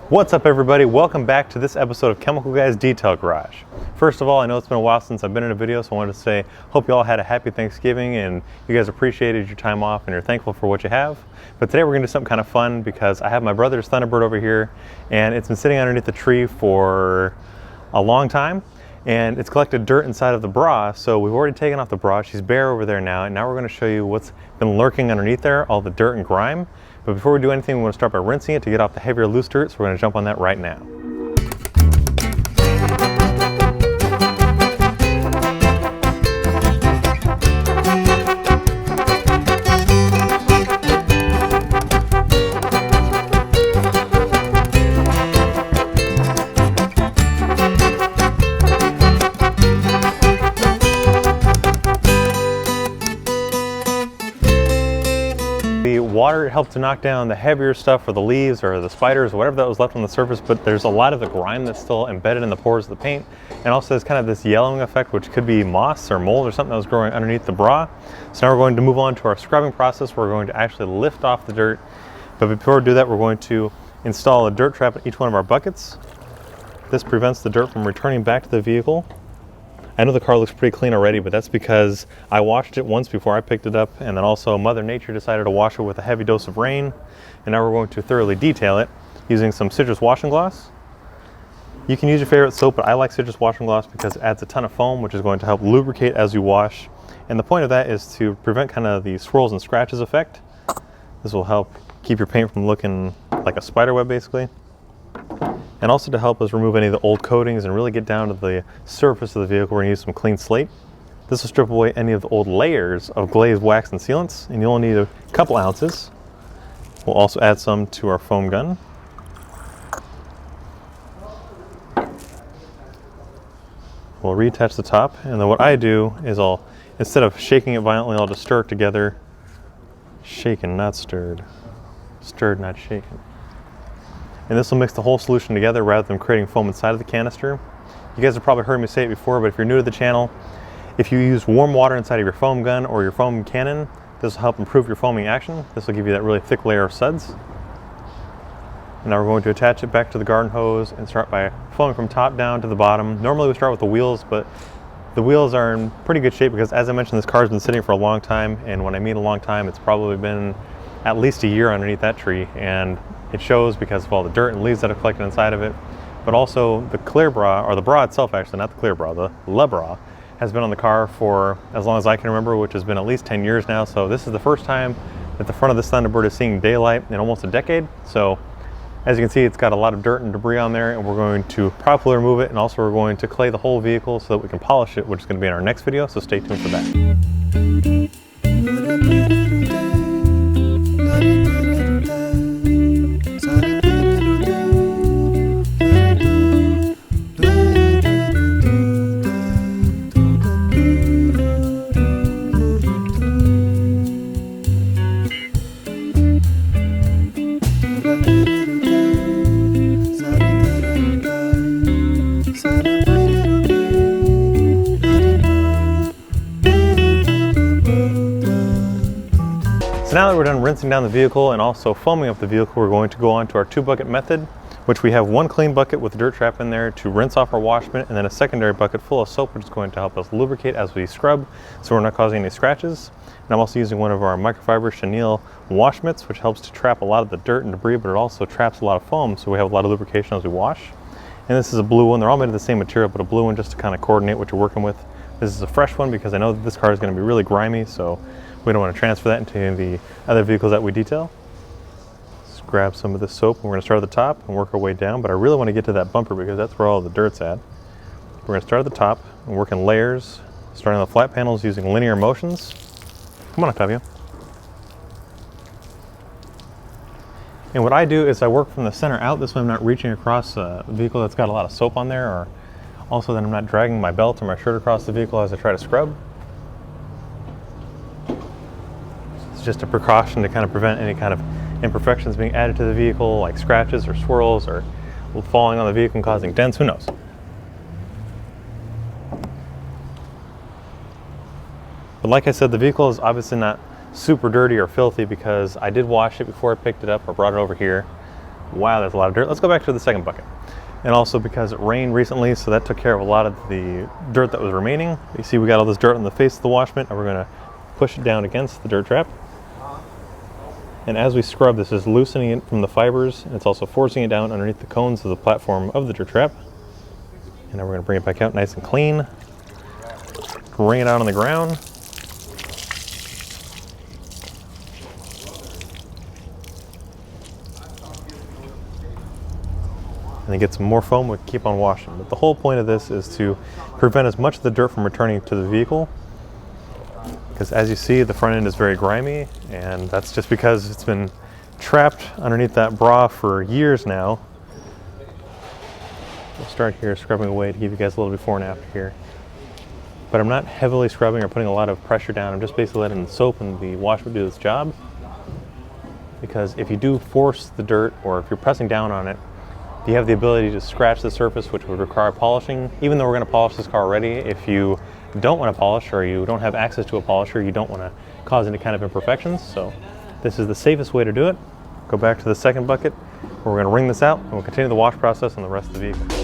What's up everybody? Welcome back to this episode of Chemical Guy's Detail Garage. First of all, I know it's been a while since I've been in a video, so I wanted to say hope you all had a happy Thanksgiving and you guys appreciated your time off and you're thankful for what you have. But today we're going to do something kind of fun because I have my brother's Thunderbird over here and it's been sitting underneath the tree for a long time and it's collected dirt inside of the bra, so we've already taken off the bra. She's bare over there now, and now we're going to show you what's been lurking underneath there, all the dirt and grime. But before we do anything, we want to start by rinsing it to get off the heavier loose dirt, so we're going to jump on that right now. The water helped to knock down the heavier stuff or the leaves or the spiders or whatever that was left on the surface, but there's a lot of the grime that's still embedded in the pores of the paint, and also there's kind of this yellowing effect, which could be moss or mold or something that was growing underneath the bra. So now we're going to move on to our scrubbing process. We're going to actually lift off the dirt, but before we do that, we're going to install a dirt trap in each one of our buckets. This prevents the dirt from returning back to the vehicle. I know the car looks pretty clean already, but that's because I washed it once before I picked it up, and then also Mother Nature decided to wash it with a heavy dose of rain, and now we're going to thoroughly detail it using some citrus washing gloss. You can use your favorite soap, but I like citrus washing gloss because it adds a ton of foam, which is going to help lubricate as you wash, and the point of that is to prevent kind of the swirls and scratches effect. This will help keep your paint from looking like a spider web basically, and also to help us remove any of the old coatings and really get down to the surface of the vehicle. We're going to use some clean slate. This will strip away any of the old layers of glaze, wax, and sealants, and you'll only need a couple ounces. We'll also add some to our foam gun. We'll reattach the top, and then what I do is instead of shaking it violently, I'll just stir it together. Shaken, not stirred. Stirred, not shaken. And this will mix the whole solution together rather than creating foam inside of the canister. You guys have probably heard me say it before, but if you're new to the channel, if you use warm water inside of your foam gun or your foam cannon, this will help improve your foaming action. This will give you that really thick layer of suds. And now we're going to attach it back to the garden hose and start by foaming from top down to the bottom. Normally we start with the wheels, but the wheels are in pretty good shape because, as I mentioned, this car's been sitting for a long time, and when I mean a long time, it's probably been at least a year underneath that tree, and it shows because of all the dirt and leaves that are collected inside of it. But also the clear bra, or the bra itself actually, not the clear bra, the Le Bra, has been on the car for as long as I can remember, which has been at least 10 years now. So this is the first time that the front of this Thunderbird is seeing daylight in almost a decade. So as you can see, it's got a lot of dirt and debris on there, and we're going to properly remove it, and also we're going to clay the whole vehicle so that we can polish it, which is going to be in our next video, so stay tuned for that. So now that we're done rinsing down the vehicle and also foaming up the vehicle, we're going to go on to our 2-bucket method, which we have one clean bucket with a dirt trap in there to rinse off our wash mitt, and then a secondary bucket full of soap, which is going to help us lubricate as we scrub so we're not causing any scratches. And I'm also using one of our microfiber chenille wash mitts, which helps to trap a lot of the dirt and debris, but it also traps a lot of foam, so we have a lot of lubrication as we wash. And this is a blue one. They're all made of the same material, but a blue one just to kind of coordinate what you're working with. This is a fresh one because I know that this car is going to be really grimy, so we don't want to transfer that into the other vehicles that we detail. Let's grab some of this soap, and we're going to start at the top and work our way down, but I really want to get to that bumper because that's where all the dirt's at. We're going to start at the top and work in layers, starting on the flat panels using linear motions. Come on, Octavio. And what I do is I work from the center out, this way I'm not reaching across a vehicle that's got a lot of soap on there, or also that I'm not dragging my belt or my shirt across the vehicle as I try to scrub. It's just a precaution to kind of prevent any kind of imperfections being added to the vehicle, like scratches or swirls or falling on the vehicle and causing dents, who knows. But like I said, the vehicle is obviously not super dirty or filthy because I did wash it before I picked it up or brought it over here. Wow, that's a lot of dirt. Let's go back to the second bucket. And also because it rained recently, so that took care of a lot of the dirt that was remaining. You see we got all this dirt on the face of the wash mitt, and we're gonna push it down against the dirt trap. And as we scrub, this is loosening it from the fibers, and it's also forcing it down underneath the cones of the platform of the dirt trap. And now we're gonna bring it back out nice and clean. Bring it out on the ground. And then get some more foam, we keep on washing. But the whole point of this is to prevent as much of the dirt from returning to the vehicle. Because as you see, the front end is very grimy, and that's just because it's been trapped underneath that bra for years now. We'll start here scrubbing away to give you guys a little before and after here. But I'm not heavily scrubbing or putting a lot of pressure down. I'm just basically letting the soap and the wash would do its job. Because if you do force the dirt, or if you're pressing down on it, you have the ability to scratch the surface, which would require polishing. Even though we're going to polish this car already, if you don't want to polish, or you don't have access to a polisher, you don't want to cause any kind of imperfections. So this is the safest way to do it. Go back to the second bucket, where we're going to wring this out, and we'll continue the wash process on the rest of the vehicle.